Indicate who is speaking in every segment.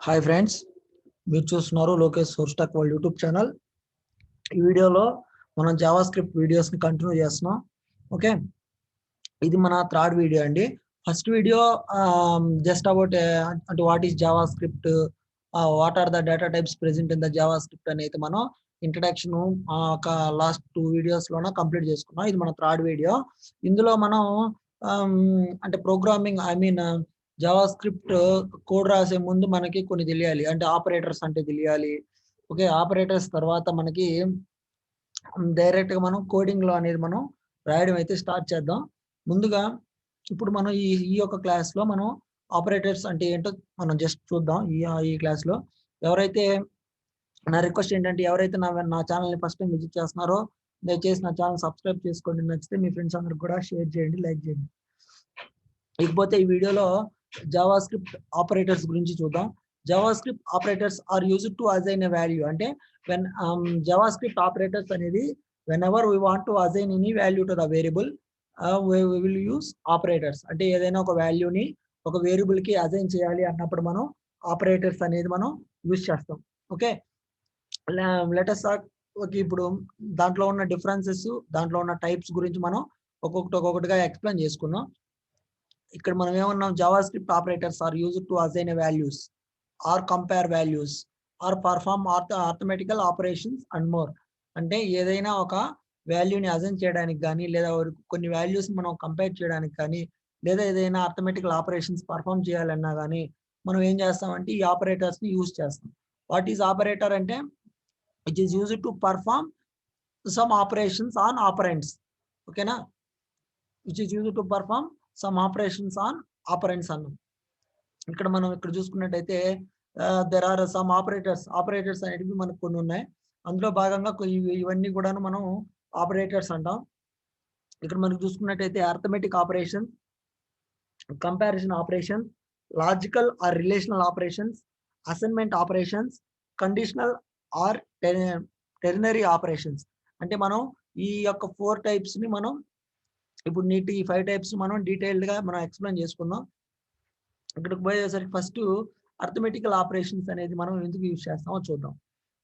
Speaker 1: Hi friends, మీరు చూస్తున్నారు Lokesh source tech world YouTube channel. ఈ వీడియోలో మనం జావా స్క్రిప్ట్ వీడియోస్ని కంటిన్యూ చేస్తున్నాం. ఓకే, ఇది మన థర్డ్ వీడియో అండి. ఫస్ట్ వీడియో జస్ట్ అబౌట్ అంటే what is JavaScript, what are the data types present in the JavaScript అనేది మనం ఇంట్రడక్షన్ ఒక లాస్ట్ 2 వీడియోస్లోనే కంప్లీట్ చేసుకున్నాం. ఇది మన థర్డ్ వీడియో. ఇందులో మనం అంటే ప్రోగ్రామింగ్ జావా స్క్రిప్ట్ కోడ్ రాసే ముందు మనకి కొన్ని తెలియాలి. అంటే ఆపరేటర్స్ అంటే తెలియాలి. ఓకే, ఆపరేటర్స్ తర్వాత మనకి డైరెక్ట్గా మనం కోడింగ్లో అనేది మనం రాయడం అయితే స్టార్ట్ చేద్దాం. ముందుగా ఇప్పుడు మనం ఈ యొక్క క్లాస్లో మనం ఆపరేటర్స్ అంటే ఏంటో మనం జస్ట్ చూద్దాం. ఈ క్లాస్లో ఎవరైతే నా రిక్వెస్ట్ ఏంటంటే ఎవరైతే నా ఛానల్ని ఫస్ట్ టైం విజిట్ చేస్తున్నారో దయచేసి నా ఛానల్ సబ్స్క్రైబ్ చేసుకోండి. నచ్చితే మీ ఫ్రెండ్స్ అందరికి కూడా షేర్ చేయండి, లైక్ చేయండి. ఇకపోతే ఈ వీడియోలో జావా స్క్రిప్ట్ ఆపరేటర్స్ గురించి చూద్దాం. JavaScript operators are used to assign a value. అంటే వెన్ జావా స్క్రిప్ట్ ఆపరేటర్స్ అనేది whenever we want to assign any value to the variable we will use operators. అంటే ఏదైనా ఒక వాల్యూని ఒక వేరియబుల్కి assign చేయాలి అన్నప్పుడు మనం ఆపరేటర్స్ అనేది మనం యూజ్ చేస్తాం. Okay, let us start. Okay, ఇప్పుడు దాంట్లో ఉన్న డిఫరెన్సెస్, దాంట్లో ఉన్న టైప్స్ గురించి మనం ఒక్కొక్కటిగా ఎక్స్ప్లెయిన్ చేసుకుందాం. ఇక్కడ మనం ఏమన్నాం, JavaScript operators are used to assign values or compare values or perform arithmetical operations and more. అంటే ఏదైనా ఒక వాల్యూని అసైన్ చేయడానికి కానీ, లేదా కొన్ని వాల్యూస్ మనం కంపేర్ చేయడానికి కానీ, లేదా ఏదైనా ఆర్థమెటికల్ ఆపరేషన్స్ పర్ఫామ్ చేయాలన్నా కానీ మనం ఏం చేస్తామంటే ఈ ఆపరేటర్స్ని యూజ్ చేస్తాం. వాట్ ఈజ్ ఆపరేటర్ అంటే it is used to perform some operations on operands. ఓకేనా, which is used to perform some operations on operands అన్నాం. ఇక్కడ మనం ఇక్కడ చూసుకున్నట్టయితే దెర్ ఆర్ సమ్ ఆపరేటర్స్ అనేటివి మనకు కొన్ని ఉన్నాయి. అందులో భాగంగా ఇవన్నీ కూడా మనం ఆపరేటర్స్ అంటాం. ఇక్కడ మనం చూసుకున్నట్టయితే arithmetic operation, comparison operation, logical or relational operations, assignment operations, conditional or ternary operations. అంటే మనం ఈ యొక్క 4 టైప్స్ని మనం ఇప్పుడు ఈ 5 టైప్స్ మనం డీటెయిల్డ్గా మనం ఎక్స్ప్లెయిన్ చేసుకుందాం. ఇక్కడికి పోయేసరికి ఫస్ట్ అర్థమెటికల్ ఆపరేషన్స్ అనేది మనం ఎందుకు యూజ్ చేస్తామో చూద్దాం.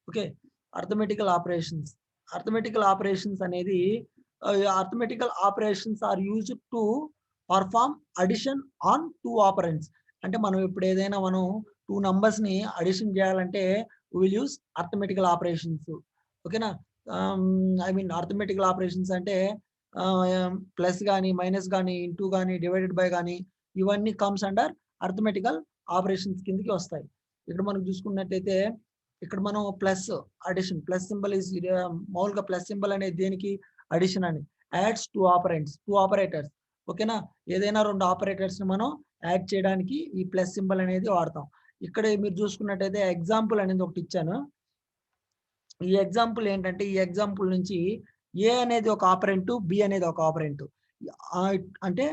Speaker 1: ఓకే, అర్థమెటికల్ ఆపరేషన్స్ అనేది arithmetical operations are used to perform addition on 2 operands. అంటే మనం ఇప్పుడు ఏదైనా మనం 2 నంబర్స్ని అడిషన్ చేయాలంటే విల్ యూజ్ అర్థమెటికల్ ఆపరేషన్స్. ఓకేనా, అర్థమెటికల్ ఆపరేషన్స్ అంటే ప్లస్ కానీ, మైనస్ కానీ, ఇంటూ కానీ, డివైడెడ్ బై కానీ ఇవన్నీ కమ్స్ అండర్ అర్థమెటికల్ ఆపరేషన్స్ కిందకి వస్తాయి. ఇక్కడ మనం చూసుకున్నట్టయితే ఇక్కడ మనం plus addition, plus symbol is మామూలుగా ప్లస్ సింబల్ అనేది దేనికి, అడిషన్ అని. Ads 2 operators. ఓకేనా, ఏదైనా 2 ఆపరేటర్స్ని మనం యాడ్ చేయడానికి ఈ ప్లస్ సింబల్ అనేది వాడతాం. ఇక్కడ మీరు చూసుకున్నట్టయితే ఎగ్జాంపుల్ అనేది ఒకటి ఇచ్చాను. ఈ ఎగ్జాంపుల్ ఏంటంటే ఈ ఎగ్జాంపుల్ నుంచి ఏ అనేది ఒక ఆపరెంట్, బి అనేది ఒక ఆపరెంట్. అంటే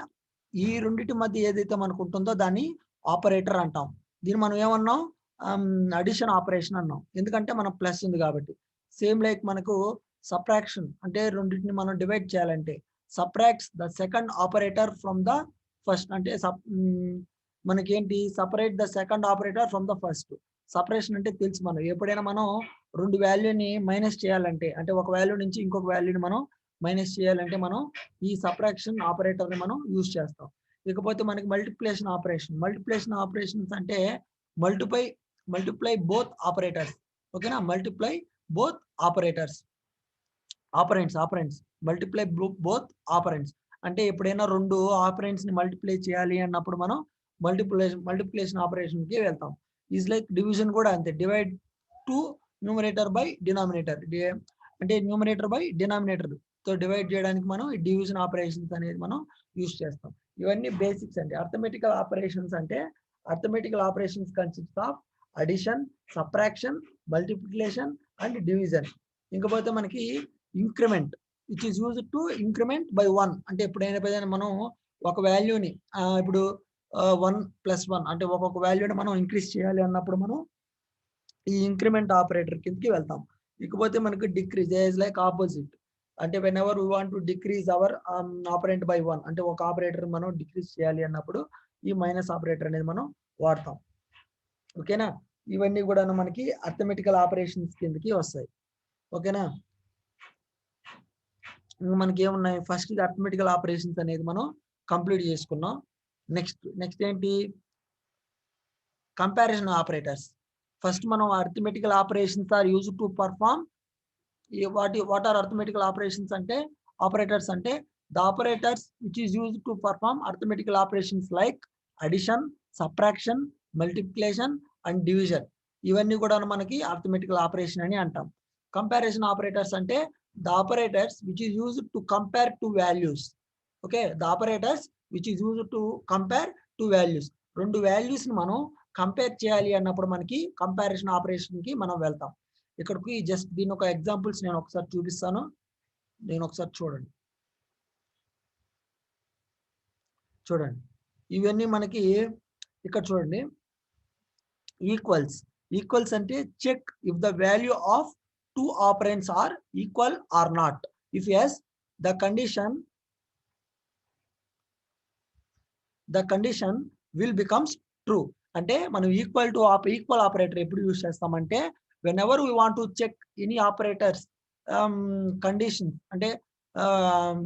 Speaker 1: ఈ రెండింటి మధ్య ఏదైతే మనకు ఉంటుందో దాన్ని ఆపరేటర్ అంటాం. దీన్ని మనం ఏమన్నాం, అడిషన్ ఆపరేషన్ అన్నాం. ఎందుకంటే మనం ప్లస్ ఉంది కాబట్టి. సేమ్ లైక్ మనకు సబ్ట్రాక్షన్ అంటే రెండింటిని మనం డివైడ్ చేయాలంటే subtracts the second operator from the first. అంటే మనకేంటి, separate the second operator from the first. Separation అంటే తెలుసు, మనం ఎప్పుడైనా మనం 2 వాల్యూని మైనస్ చేయాలంటే, అంటే ఒక వాల్యూ నుంచి ఇంకొక వాల్యూని మనం మైనస్ చేయాలంటే మనం ఈ సబ్ట్రాక్షన్ ఆపరేటర్ని మనం యూజ్ చేస్తాం. ఇకపోతే మనకి మల్టిప్లికేషన్ ఆపరేషన్స్ అంటే మల్టిప్లై బోత్ ఆపరేటర్స్. ఓకేనా, multiply both operators, operands multiply both operands. అంటే ఎప్పుడైనా 2 ఆపరెంట్స్ని మల్టిప్లై చేయాలి అన్నప్పుడు మనం మల్టిప్లికేషన్ ఆపరేషన్కి వెళ్తాం. ఈజ్ లైక్ డివిజన్ కూడా అంతే, divide to numerator by denominator. అంటే న్యూమరేటర్ బై డినామినేటర్ తో డివైడ్ చేయడానికి మనం ఈ డివిజన్ ఆపరేషన్స్ అనేది మనం యూజ్ చేస్తాం. ఇవన్నీ బేసిక్స్ అండి. Arithmetical operations consist of addition, subtraction, multiplication and division. ఇంకపోతే మనకి increment, which is used to increment by 1. అంటే ఎప్పుడైనా మనం ఒక వాల్యూని ఇప్పుడు 1+1 అంటే ఒక్కొక్క వాల్యూని మనం ఇంక్రీజ్ చేయాలి అన్నప్పుడు మనం ఈ ఇంక్రిమెంట్ ఆపరేటర్ కిందకి వెళ్తాం. ఇకపోతే మనకి డిక్రీజ్ ఈజ్ లైక్ ఆపోజిట్. అంటే whenever we want to decrease our operand by 1, అంటే ఒక ఆపరేటర్ మనం డిక్రీజ్ చేయాలి అన్నప్పుడు ఈ మైనస్ ఆపరేటర్ అనేది మనం వాడతాం. ఓకేనా, ఇవన్నీ కూడా మనకి అర్థమెటికల్ ఆపరేషన్స్ కిందకి వస్తాయి. ఓకేనా? మనకి ఏమున్నాయి, ఫస్ట్ అర్థమెటికల్ ఆపరేషన్స్ అనేది మనం కంప్లీట్ చేసుకున్నాం. నెక్స్ట్ ఏంటి, కంపారిజన్ ఆపరేటర్స్. ఫస్ట్ మనం arithmetical operations are use to perform, what are arithmetical operations అంటే, ఆపరేటర్స్ అంటే the operators which is used to perform arithmetical operations like addition, subtraction, multiplication and division. ఇవన్నీ కూడా మనకి arithmetical operation అని అంటాం. Comparison operators అంటే the operators which is used to compare two values. Okay, the operators which is used to compare two values. రెండు values ని మనం compare చేయాలి అన్నప్పుడు మనకి కంపారిజన్ ఆపరేషన్ కి మనం వెళ్తాం. ఇక్కడికి జస్ట్ దీని ఒక ఎగ్జాంపుల్స్ నేను ఒకసారి చూపిస్తాను. నేను ఒకసారి చూడండి ఇవన్నీ మనకి ఇక్కడ చూడండి. ఈక్వల్స్ అంటే check if the value of two operands are equal or not. If yes, the condition will becomes true. అంటే మనం ఈక్వల్ ఆపరేటర్ ఎప్పుడు యూజ్ చేస్తామంటే, whenever we want to check any operators condition, అంటే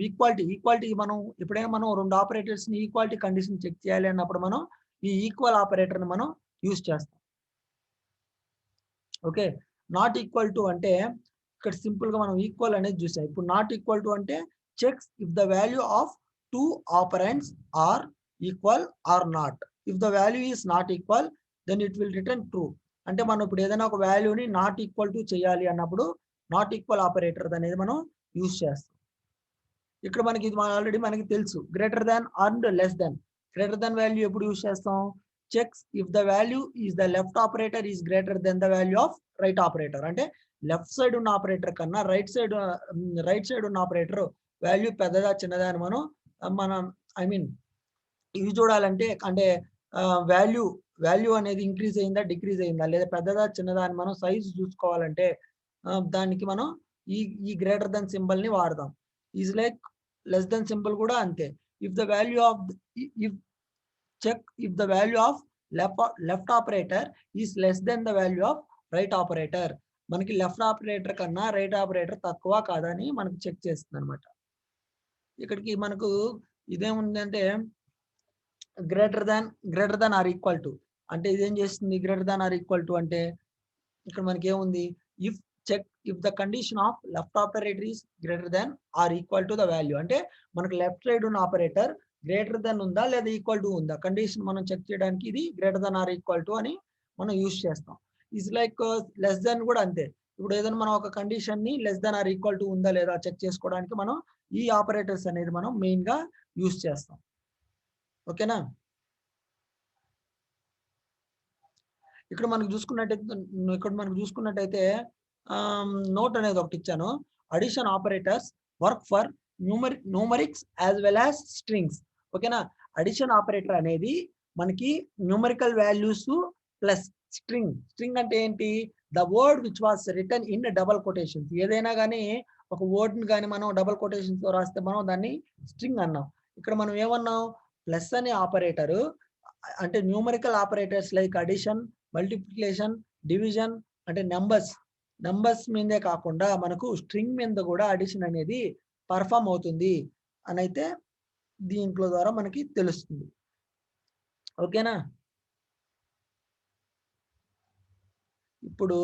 Speaker 1: equality మనం ఎప్పుడైనా మనం రెండు operators ని ఈక్వాలిటీ కండిషన్ చెక్ చేయాలి అన్నప్పుడు మనం ఈ ఈక్వల్ ఆపరేటర్ ని మనం యూజ్ చేస్తాం. ఓకే, నాట్ ఈక్వల్ టు అంటే ఇక్కడ సింపుల్ గా మనం ఈక్వల్ అనేది చూసాం. ఇప్పుడు నాట్ ఈక్వల్ టు అంటే checks if the value of two operands are equal or not. If the value is not equal then it will return true. అంటే మనం ఇప్పుడు ఏదైనా ఒక వాల్యూని నాట్ ఈక్వల్ టు చేయాలి అన్నప్పుడు నాట్ ఈక్వల్ ఆపరేటర్ అనేది మనం యూజ్ చేస్తాం. ఇక్కడ మనకి ఇది ఆల్రెడీ మనకి తెలుసు, greater than and less than. Greater than value ఎప్పుడు యూజ్ చేస్తాం, checks if the value is the left operator is greater than the value of right operator. అంటే లెఫ్ట్ సైడ్ ఉన్న ఆపరేటర్ కన్నా రైట్ సైడ్ ఉన్న operator value పెద్దదా చిన్నదా అని మనం ఇవి చూడాలంటే, అంటే వాల్యూ అనేది ఇంక్రీజ్ అయిందా డిక్రీజ్ అయిందా, లేదా పెద్దదా చిన్నదా అని మనం సైజ్ చూసుకోవాలంటే దానికి మనం ఈ గ్రేటర్ దెన్ సింబల్ ని వాడదాం. Is like less than symbol కూడా అంతే. If the value of if the value of left operator is less than the value of right operator, మనకి లెఫ్ట్ ఆపరేటర్ కన్నా రైట్ ఆపరేటర్ తక్కువ కాదని మనకి చెక్ చేస్తుంది అనమాట. ఇక్కడికి మనకు ఇదేముందంటే greater than or equal to, అంటే ఇదేం చేస్తుంది, greater than or equal to అంటే ఇక్కడ మనకి ఏముంది, if the condition of left operator is greater than or equal to the value. అంటే మనకు లెఫ్ట్ సైడ్ ఉన్న ఆపరేటర్ గ్రేటర్ దెన్ ఉందా లేదా ఈక్వల్ టు ఉందా, కండిషన్ మనం చెక్ చేయడానికి ఇది greater than or equal to అని మనం యూజ్ చేస్తాం. ఈజ్ లైక్ లెస్ దెన్ కూడా అంతే. ఇప్పుడు ఏదైనా మనం ఒక కండిషన్ ని less than or equal to ఉందా లేదా చెక్ చేసుకోవడానికి మనం ఈ ఆపరేటర్స్ అనేది మనం మెయిన్ గా యూజ్ చేస్తాం. ఓకేనా? ఇక్కడ మనకు చూసుకున్నట్టయితే నోట్ అనేది ఒకటి ఇచ్చాను. Addition operators work for numerics as well as strings. ఓకేనా? అడిషన్ ఆపరేటర్ అనేది మనకి న్యూమరికల్ వాల్యూస్ ప్లస్ స్ట్రింగ్ అంటే ఏంటి, the word which was return in double quotations. ఏదైనా కానీ ఒక వర్డ్ ని కానీ మనం డబల్ కొటేషన్స్ తో రాస్తే మనం దాన్ని స్ట్రింగ్ అన్నాం. ఇక్కడ మనం ఏమన్నాం, ప్లస్ అనే ఆపరేటర్ అంటే numerical operators like addition, multiplication, division అంటే నంబర్స్ మీదే కాకుండా మనకు స్ట్రింగ్ మీద కూడా అడిషన్ అనేది పర్ఫామ్ అవుతుంది అని అయితే దీంట్లో ద్వారా మనకి తెలుస్తుంది. ఓకేనా? ఇప్పుడు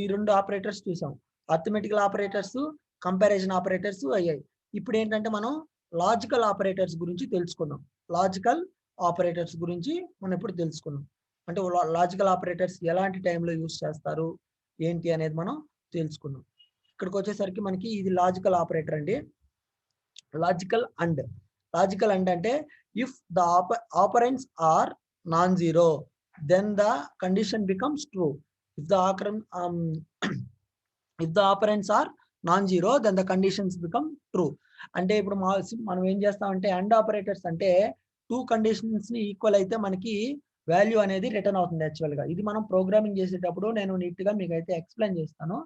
Speaker 1: ఈ రెండు ఆపరేటర్స్ చూసాం, అర్థమెటికల్ ఆపరేటర్స్, కంపారిజన్ ఆపరేటర్స్ అయ్యాయి. ఇప్పుడు ఏంటంటే మనం లాజికల్ ఆపరేటర్స్ గురించి తెలుసుకున్నాం. ఇప్పుడు తెలుసుకున్నాం. అంటే లాజికల్ ఆపరేటర్స్ ఎలాంటి టైంలో యూజ్ చేస్తారు ఏంటి అనేది మనం తెలుసుకున్నాం. ఇక్కడికి వచ్చేసరికి మనకి ఇది లాజికల్ ఆపరేటర్ అండి. లాజికల్ అండ్ అంటే if the operands are non zero then the condition becomes true. If the operands are non-zero then the conditions become true. అంటే ఇప్పుడు మనం ఏం చేస్తామంటే అండ్ ఆపరేటర్స్ అంటే టూ కండిషన్స్ ని ఈక్వల్ అయితే మనకి వాల్యూ అనేది రిటర్న్ అవుతుంది. యాక్చువల్ గా ఇది మనం ప్రోగ్రామింగ్ చేసేటప్పుడు నేను నీట్ గా మీకు అయితే ఎక్స్ప్లెయిన్ చేస్తాను.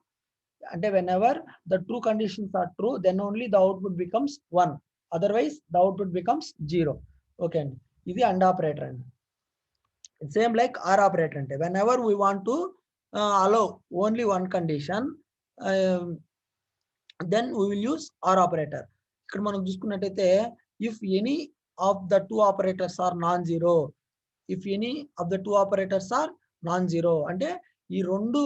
Speaker 1: అంటే whenever the true conditions are true then only the output becomes 1, otherwise the output becomes 0. Okay అండి, ఇది అండ్ ఆపరేటర్ అండి. Same like OR operator ante. Whenever we want to allow only one condition, then we will use OR operator. ఇక్కడ మనం చూసుకున్నట్టయితే if any of the two operators are non-zero, if any of the two operators are non-zero అంటే ఈ రెండు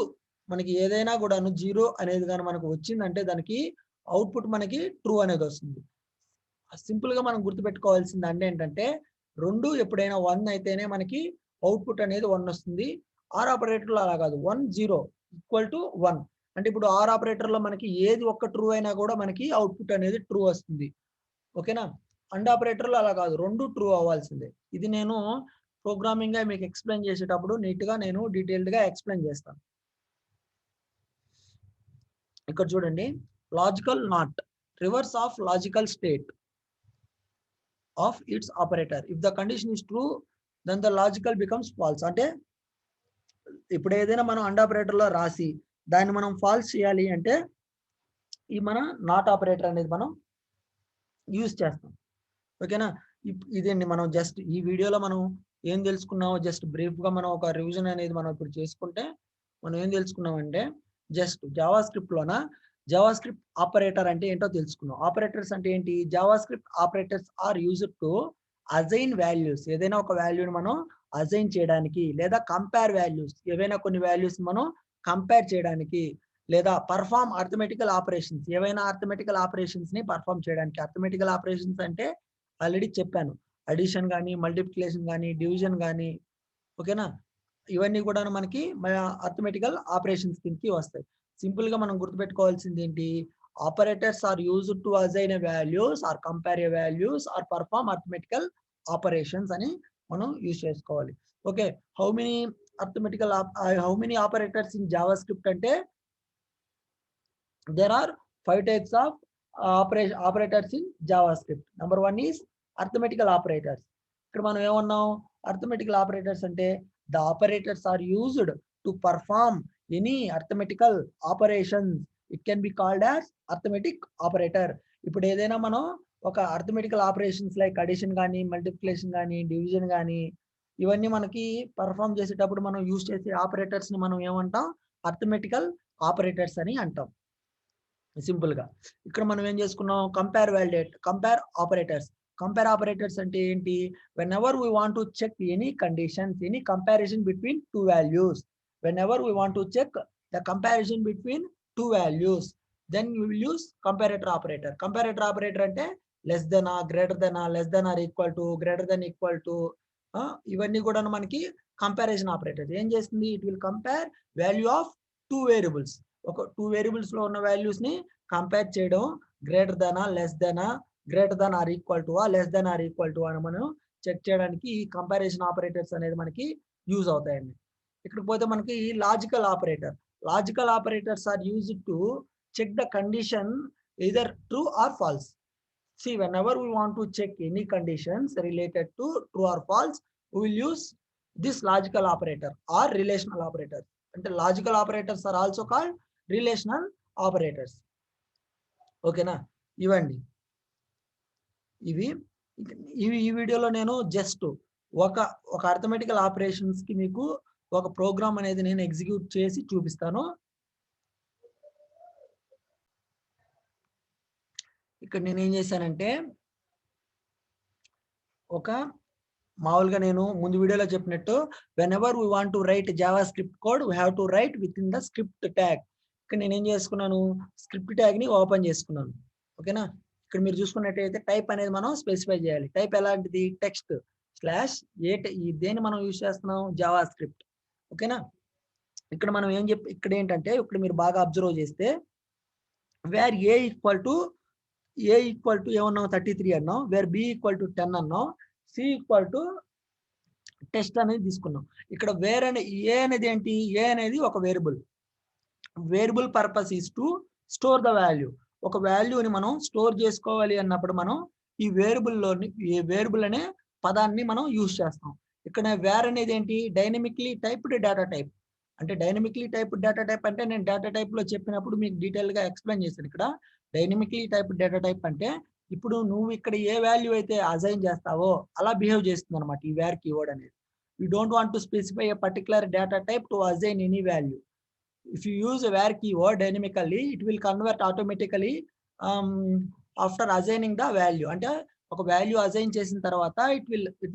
Speaker 1: మనకి ఏదైనా కూడాను zero అనేది కానీ మనకు వచ్చిందంటే దానికి అవుట్పుట్ మనకి ట్రూ అనేది వస్తుంది. సింపుల్ గా మనం గుర్తుపెట్టుకోవాల్సింది అంటే ఏంటంటే రెండు ఎప్పుడైనా 1 అయితేనే మనకి అవుట్పుట్ అనేది 1 వస్తుంది. ఆర్ ఆపరేటర్ లో అలా కాదు, 1 0 ఈక్వల్ టు 1 అంటే ఇప్పుడు ఆర్ ఆపరేటర్ లో మనకి ఏది ఒక్క ట్రూ అయినా కూడా మనకి అవుట్పుట్ అనేది ట్రూ వస్తుంది. ఓకేనా. అండ్ ఆపరేటర్ లో అలా కాదు, రెండు ట్రూ అవ్వాల్సిందే. ఇది నేను ప్రోగ్రామింగ్ గా మీకు ఎక్స్ప్లెయిన్ చేసేటప్పుడు నీట్ గా నేను డీటెయిల్డ్ గా ఎక్స్ప్లెయిన్ చేస్తాను. ఇక్కడ చూడండి, logical not reverse of logical state of its operator. If the condition is true then the logical becomes false. అంటే ఇప్పుడు ఏదైనా మనం అండ్ ఆపరేటర్ లో రాసి దాన్ని మనం ఫాల్స్ చేయాలి అంటే ఈ మన నాట్ ఆపరేటర్ అనేది మనం యూజ్ చేస్తాం. ఓకేనా. ఇదండి మనం జస్ట్ ఈ వీడియోలో మనం ఏం తెలుసుకున్నామో జస్ట్ బ్రీఫ్ గా మనం ఒక రివిజన్ అనేది మనం ఇప్పుడు చేసుకుంటే మనం ఏం తెలుసుకున్నామంటే జస్ట్ జావా స్క్రిప్ట్ లోన జావా స్క్రిప్ట్ ఆపరేటర్ అంటే ఏంటో తెలుసుకున్నాం. ఆపరేటర్స్ అంటే ఏంటి? JavaScript operators are used to assign values. ఏదైనా ఒక వాల్యూని మనం అజైన్ చేయడానికి, లేదా కంపేర్ వాల్యూస్, ఏవైనా కొన్ని వాల్యూస్ మనం కంపేర్ చేయడానికి, లేదా పర్ఫార్మ్ అర్థమెటికల్ ఆపరేషన్స్, ఏవైనా అర్థమెటికల్ ఆపరేషన్స్ ని పర్ఫార్మ్ చేయడానికి. అర్థమెటికల్ ఆపరేషన్స్ అంటే ఆల్రెడీ చెప్పాను, అడిషన్ కానీ, మల్టిప్లికేషన్ కానీ, డివిజన్ కానీ. ఓకేనా. ఇవన్నీ కూడా మనకి అర్థమెటికల్ ఆపరేషన్స్ కిందకి వస్తాయి. సింపుల్ గా మనం గుర్తుపెట్టుకోవాల్సింది ఏంటి? Operators are used to assign values or compare values or perform arithmetical operations అని మనం యూజ్ చేసుకోవాలి. Okay. How many operators in JavaScript అంటే there are 5 types of operators in JavaScript. Number 1 is arithmetical operators. ఇక్కడ మనం ఏమన్నాం? arithmetical operators అంటే the operators are used to perform any arithmetical operations. It can be called as arithmetic operator. ఇప్పుడు ఏదైనా మనం ఒక arithmetical operations like addition కానీ, multiplication కానీ, division కానీ, ఇవన్నీ మనకి పర్ఫామ్ చేసేటప్పుడు మనం యూజ్ చేసే ఆపరేటర్స్ ని మనం ఏమంటాం? arithmetical operators అని అంటాం. సింపుల్ గా ఇక్కడ మనం ఏం చేసుకున్నాం? Compare operators. కంపేర్ ఆపరేటర్స్ అంటే ఏంటి? Whenever we want to check any conditions, any comparison between two values, whenever we want to check the comparison between two values, then you will use comparator operator. Comparator operator అంటే less than, greater than, less than or equal to, greater than equal to, ఇవన్నీ కూడా మనకి comparison operator ఏం చేస్తుంది? It will compare value of two variables. ఒక two variables లో ఉన్న values ని కంపేర్ చేయడం, greater than, less than, greater than or equal to, less than or equal to అని మనం చెక్ చేయడానికి ఈ కంపారిజన్ ఆపరేటర్స్ అనేది మనకి యూజ్ అవుతాయండి. ఇక్కడికి పోతే మనకి logical operator. Logical operators are used to check the condition either true or false. See, whenever we want to check any conditions related to true or false, we will use this logical operator or relational operator. And the logical operators are also called relational operators. Okay na? ఇవండి ఇవి ఈ వీడియోలో నేను just ఒక arithmetical operations కి మీకు ఒక programme అనేది నేను ఎగ్జిక్యూట్ చేసి చూపిస్తాను. ఇక్కడ నేను ఏం చేశానంటే ఒక మామూలుగా నేను ముందు వీడియోలో చెప్పినట్టు when ever we want to right Java script code we have to right with in the script tag. ఇక్కడ నేను ఏం చేసుకున్నాను? స్క్రిప్ట్ ట్యాగ్ ని ఓపెన్ చేసుకున్నాను. ఓకేనా. ఇక్కడ మీరు చూసుకున్నట్టయితే టైప్ అనేది మనం స్పెసిఫై చేయాలి. టైప్ ఎలాంటిది? టెక్స్ట్ స్లాష్ దేన్ని మనం యూజ్ చేస్తున్నాం? Java script. ఓకేనా. ఇక్కడ మనం ఇక్కడ ఏంటంటే ఇక్కడ మీరు బాగా అబ్జర్వ్ చేస్తే వేర్ ఏ ఈక్వల్ టు ఏమన్నాం? 33 అన్నాం. వేర్ బి ఈక్వల్ టు 10 అన్నాం. సి ఈక్వల్ టు టెస్ట్ అనేది తీసుకున్నాం. ఇక్కడ ఏ అనేది ఏంటి? ఏ అనేది ఒక variable. Variable purpose is to store the value. ఒక వాల్యూని మనం స్టోర్ చేసుకోవాలి అన్నప్పుడు మనం ఈ వేరియబుల్ అనే పదాన్ని మనం యూజ్ చేస్తాం. ఇక్కడ వేర్ అనేది ఏంటి? Dynamically typed data type. అంటే డైనమిక్లీ టైప్డ్ డేటా టైప్ అంటే నేను డేటా టైప్ లో చెప్పినప్పుడు మీకు డీటెయిల్ గా ఎక్స్ప్లెయిన్ చేశాను. ఇక్కడ డైనమిక్లీ టైప్డ్ డేటా టైప్ అంటే ఇప్పుడు నువ్వు ఇక్కడ ఏ వాల్యూ అయితే అసైన్ చేస్తావో అలా బిహేవ్ చేస్తుంది అనమాట ఈ వేర్ కీవర్డ్ అనేది. you don't want to specify a particular data type to assign any value. If you use a where keyword dynamically, it will convert automatically after assigning the value. అంటే ఒక value assign చేసిన తర్వాత it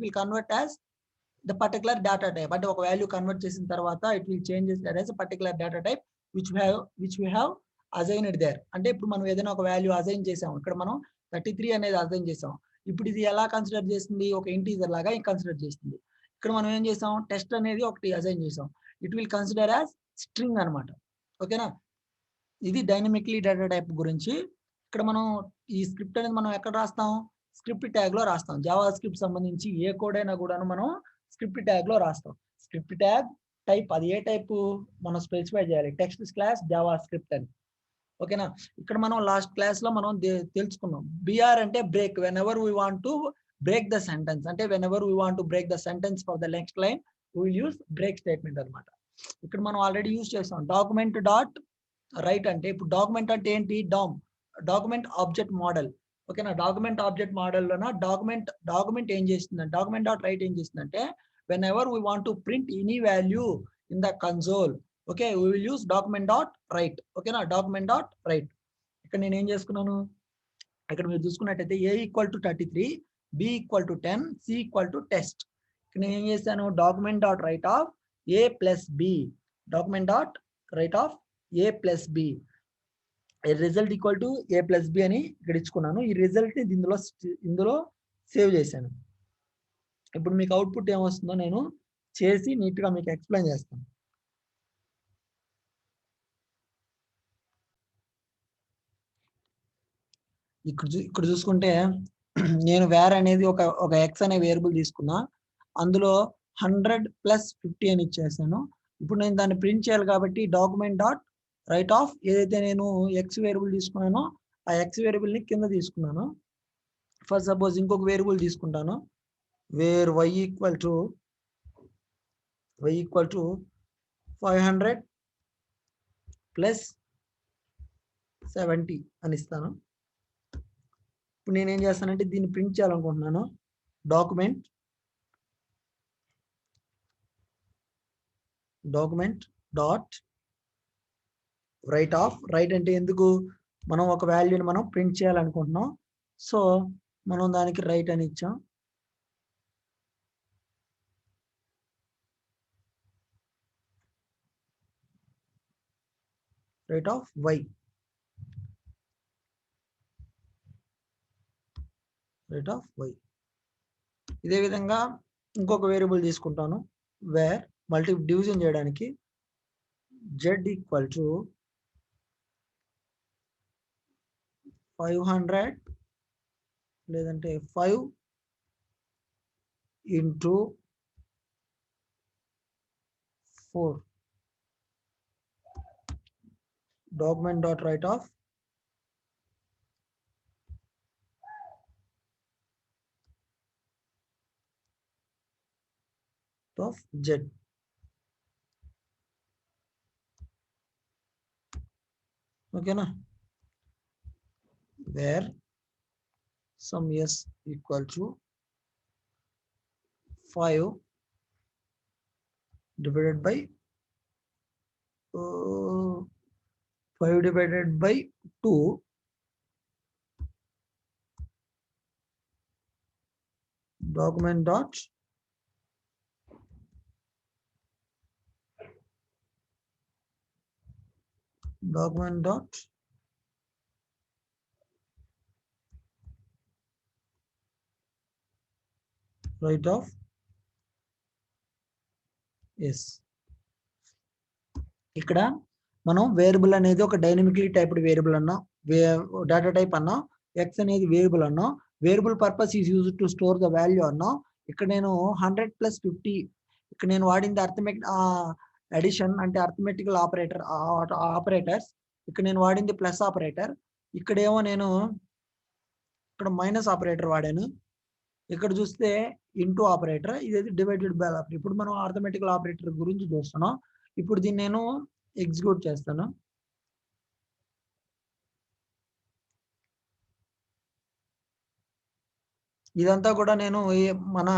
Speaker 1: will convert as the particular data type. అంటే ఒక value convert చేసిన తర్వాత it will change as a particular data type which we have assigned there. అంటే ఇప్పుడు మనం ఏదైనా ఒక వాల్యూ అసైన్ చేసాం, ఇక్కడ మనం 33 అనేది అసైన్ చేసాం. ఇప్పుడు ఇది ఎలా కన్సిడర్ చేస్తుంది, ఒక ఇంటీజర్ లాగా కన్సిడర్ చేస్తుంది. ఇక్కడ మనం ఏం చేసాం, టెస్ట్ అనేది ఒకటి అసైన్ చేసాం, it will consider as string అనమాట. ఓకేనా, ఇది డైనమిక్లీ డేటా టైప్ గురించి. ఇక్కడ మనం ఈ స్క్రిప్ట్ అనేది మనం ఎక్కడ రాస్తాం, స్క్రిప్ట్ ట్యాగ్ లో రాస్తాం. జావా స్క్రిప్ట్ సంబంధించి ఏ కోడ్ అయినా కూడా మనం స్క్రిప్ట్ ట్యాగ్ లో రాస్తాం. స్క్రిప్ట్ ట్యాగ్ టైప్, అది ఏ టైప్ మనం స్పెసిఫై చేయాలి, టెక్స్ట్ క్లాస్ జావా స్క్రిప్ట్ అని. ఓకేనా, ఇక్కడ మనం లాస్ట్ క్లాస్ లో మనం తెలుసుకున్నాం, బిఆర్ అంటే break, whenever we want to break the sentence. అంటే whenever we want to break the sentence for the next line we will use break statement అనమాట. ఇక్కడ మనం ఆల్రెడీ యూజ్ చేస్తాం document dot write. అంటే ఇప్పుడు document అంటే ఏంటి, document object model. ఓకేనా, డాక్యుమెంట్ ఆబ్జెక్ట్ మోడల్లోన డాక్యుమెంట్ ఏం చేస్తుందంటే, డాక్యుమెంట్ డాట్ రైట్ ఏం చేస్తుందంటే, whenever we want to print any value in the console, okay, we will use document dot right. ఓకేనా, డాక్యుమెంట్ డాట్ రైట్. ఇక్కడ నేను ఏం చేసుకున్నాను, ఇక్కడ మీరు చూసుకున్నట్టయితే a equal to 33, b equal to 10, c equal to test. ఇక్కడ నేను ఏం చేశాను, document dot write of a plus b, document dot write of a plus b, result equal to a plus b అని ఇక్కడ ఇచ్చుకున్నాను. ఈ రిజల్ట్ ఇందులో save చేశాను. ఇప్పుడు మీకు అవుట్పుట్ ఏమొస్తుందో నేను చేసి నీట్గా మీకు ఎక్స్ప్లెయిన్ చేస్తాను. ఇక్కడ చూసుకుంటే నేను వేర్ అనేది ఒక ఎక్స్ అనే వేరియబుల్ తీసుకున్నా, అందులో 100+50 అని ఇచ్చేసాను. ఇప్పుడు నేను దాన్ని ప్రింట్ చేయాలి కాబట్టి డాక్యుమెంట్ డాట్ రైట్ ఆఫ్, ఏదైతే నేను ఎక్స్ వేరియబుల్ తీసుకున్నానో ఆ ఎక్స్ వేరియబుల్ని కింద తీసుకున్నాను. ఫర్ సపోజ్ ఇంకొక వేరియబుల్ తీసుకుంటాను, వేర్ y ఈక్వల్ టు 500+70 అని ఇస్తాను. ఇప్పుడు నేనేం చేస్తానంటే దీన్ని ప్రింట్ చేయాలనుకుంటున్నాను, document dot write of. Right అంటే ఎందుకు, మనం ఒక వాల్యూని మనం ప్రింట్ చేయాలనుకుంటున్నాం, సో మనం దానికి రైట్ అని ఇచ్చాం. Write of y, write of y. ఇదే విధంగా ఇంకొక వేరియబుల్ తీసుకుంటాను, వేర్ మల్టీ డివిజన్ చేయడానికి z ఈక్వల్ టు 500 లేదంటే 5 into 4, document dot write of z. ఓకేనా, where sum s equal to 5 divided by 2, document dot write of S. ఇక్కడ మనం variable అనేది ఒక డైనమిక్లీ టైప్డ్ వేరియబుల్ అన్నాం, డేటా టైప్ అన్నాం, ఎక్స్ అనేది వేరియబుల్ అన్నాం, variable purpose is used to store the value అన్నాం. ఇక్కడ నేను 100+50, ఇక్కడ నేను వాడింది అర్థమెటిక్ అడిషన్ అంటే అర్థమెటికల్ ఆపరేటర్స్. ఇక్కడ నేను వాడింది ప్లస్ ఆపరేటర్, ఇక్కడేమో నేను ఇక్కడ మైనస్ ఆపరేటర్ వాడాను. ఇక్కడ చూస్తే ఇంటూ ఆపరేటర్, ఇది డివైడెడ్ బై ఆపరేటర్. ఇప్పుడు మనం అర్థమెటికల్ ఆపరేటర్ గురించి చూస్తున్నాం. ఇప్పుడు దీన్ని నేను ఎగ్జిక్యూట్ చేస్తాను. ఇదంతా కూడా నేను మన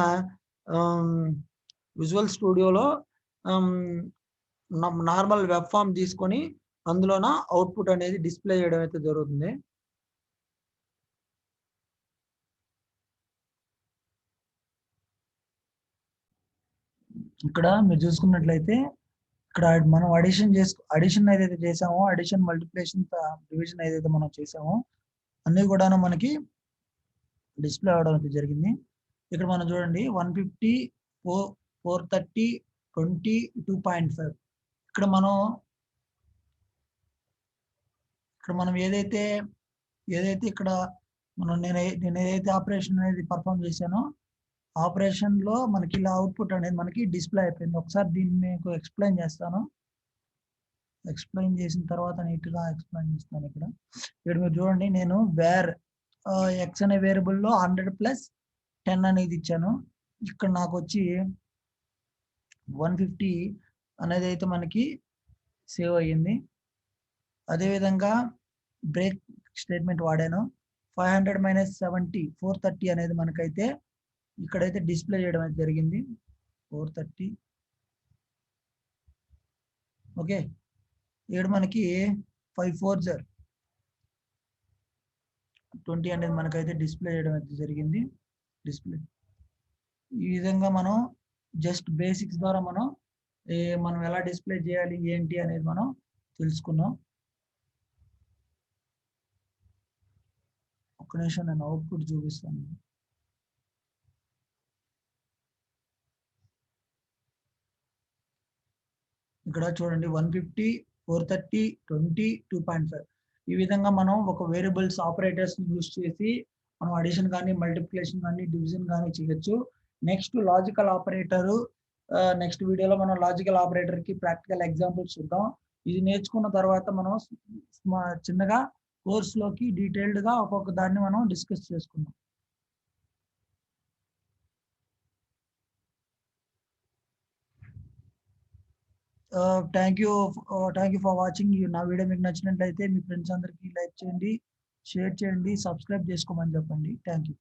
Speaker 1: విజువల్ స్టూడియోలో నార్మల్ వెబ్ ఫామ్ తీసుకొని అందులోన అవుట్పుట్ అనేది డిస్ప్లే చేయడం అయితే జరుగుతుంది. ఇక్కడ మీరు చూసుకున్నట్లయితే ఇక్కడ మనం అడిషన్ ఏదైతే చేసామో, అడిషన్, మల్టిప్లికేషన్, డివిజన్ ఏదైతే మనం చేసామో అన్ని కూడా మనకి డిస్ప్లే అవడం అయితే జరిగింది. ఇక్కడ మనం చూడండి 150, 430, 20, 2.5. ఇక్కడ మనం ఏదైతే ఇక్కడ నేను ఏదైతే ఆపరేషన్ అనేది పర్ఫామ్ చేశానో ఆపరేషన్ లో మనకి ఇలా అవుట్పుట్ అనేది మనకి డిస్ప్లే అయిపోయింది. ఒకసారి దీన్ని మీకు ఎక్స్ప్లెయిన్ చేస్తాను. ఎక్స్ప్లెయిన్ చేసిన తర్వాత నీట్ గా ఎక్స్ప్లెయిన్ చేస్తాను. ఇక్కడ మీరు చూడండి, నేను వేర్ ఎక్స్ అనే వేరియబుల్ లో 100+10 అనేది ఇచ్చాను. ఇక్కడ నాకు వచ్చి 150 అనేది అయితే మనకి సేవ్ అయ్యింది. అదేవిధంగా బ్రేక్ స్టేట్మెంట్ వాడాను. 500 - 70 430 అనేది మనకైతే ఇక్కడైతే డిస్ప్లే చేయడం అయితే జరిగింది. 430. ఓకే, ఇక్కడ మనకి 5 4s 20 అనేది మనకైతే డిస్ప్లే చేయడం అయితే జరిగింది. డిస్ప్లే ఈ విధంగా మనం జస్ట్ బేసిక్స్ ద్వారా మనం ఎలా డిస్ప్లే చేయాలి ఏంటి అనేది మనం తెలుసుకున్నాం. ఒక్క నిమిషం నేను అవుట్పుట్ చూపిస్తాను. ఇక్కడ చూడండి 150, 430, 20, 2.5. ఈ విధంగా మనం ఒక వేరియబుల్స్ ఆపరేటర్స్ యూజ్ చేసి మనం అడిషన్ కానీ, మల్టిప్లికేషన్ కానీ, డివిజన్ కానీ చేయొచ్చు. నెక్స్ట్ లాజికల్ ఆపరేటర్, నెక్స్ట్ వీడియోలో మనం లాజికల్ ఆపరేటర్ కి ప్రాక్టికల్ ఎగ్జాంపుల్స్ చూద్దాం. ఇది నేర్చుకున్న తర్వాత మనం చిన్నగా కోర్సులోకి డీటెయిల్డ్ గా ఒక్కొక్క దాన్ని మనం డిస్కస్ చేసుకుందాం. Thank you for watching. నా వీడియో మీకు నచ్చినట్లయితే మీ ఫ్రెండ్స్ అందరికీ లైక్ చేయండి, షేర్ చేయండి, సబ్స్క్రైబ్ చేసుకోమని చెప్పండి. Thank you.